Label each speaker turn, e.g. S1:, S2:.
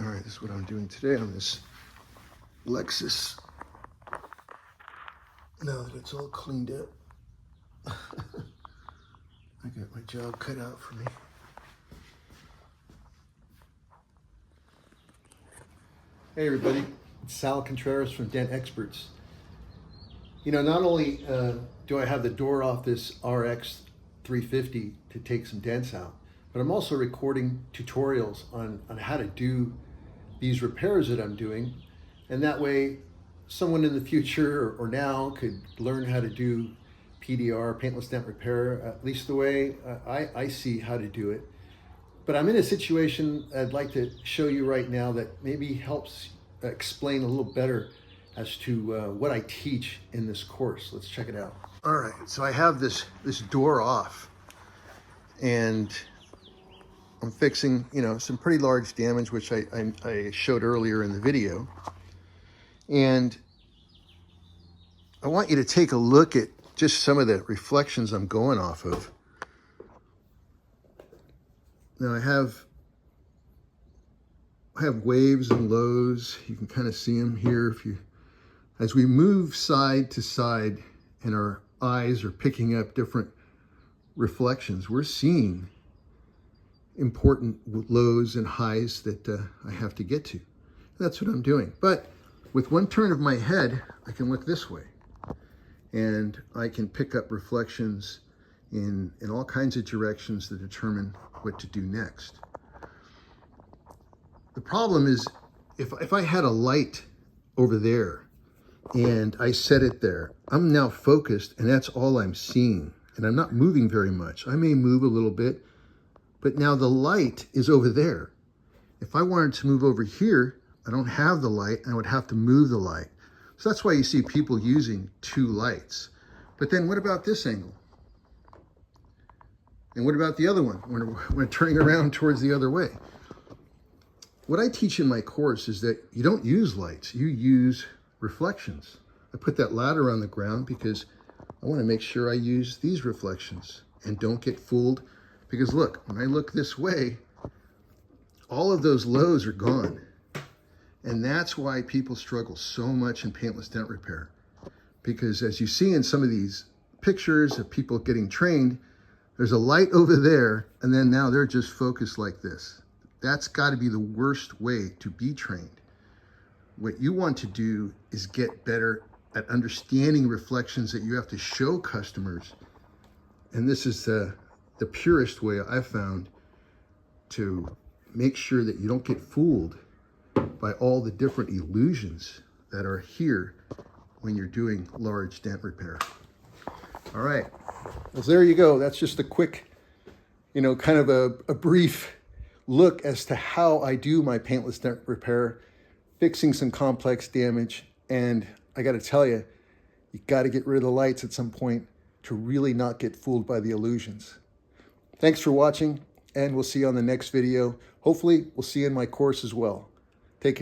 S1: All right, this is what I'm doing today on this Lexus. Now that it's all cleaned up, I got my job cut out for me. Hey everybody, it's Sal Contreras from Dent Experts. You know, not only do I have the door off this RX 350 to take some dents out, but I'm also recording tutorials on how to do these repairs that I'm doing. And that way, someone in the future or now could learn how to do PDR, paintless dent repair, at least the way I see how to do it. But I'm in a situation I'd like to show you right now that maybe helps explain a little better as to what I teach in this course. Let's check it out. All right, so I have this door off, and I'm fixing, you know, some pretty large damage, which I showed earlier in the video. And I want you to take a look at just some of the reflections I'm going off of. Now I have waves and lows. You can kind of see them here as we move side to side and our eyes are picking up different reflections. We're seeing important lows and highs that I have to get to. That's what I'm doing. But with one turn of my head, I can look this way, and I can pick up reflections in all kinds of directions to determine what to do next. The problem is, if I had a light over there and I set it there, I'm now focused and that's all I'm seeing, and I'm not moving very much. I may move a little bit, but now the light is over there. If I wanted to move over here, I don't have the light, and I would have to move the light. So that's why you see people using two lights. But then what about this angle? And what about the other one when turning around towards the other way? What I teach in my course is that you don't use lights, you use reflections. I put that ladder on the ground because I want to make sure I use these reflections and don't get fooled. Because look, when I look this way, all of those lows are gone. And that's why people struggle so much in paintless dent repair. Because as you see in some of these pictures of people getting trained, there's a light over there, and then now they're just focused like this. That's got to be the worst way to be trained. What you want to do is get better at understanding reflections that you have to show customers. And this is the purest way I've found to make sure that you don't get fooled by all the different illusions that are here when you're doing large dent repair. All right, well, there you go. That's just a quick, you know, kind of a brief look as to how I do my paintless dent repair, fixing some complex damage. And I got to tell you, you got to get rid of the lights at some point to really not get fooled by the illusions. Thanks for watching, and we'll see you on the next video. Hopefully, we'll see you in my course as well. Take care.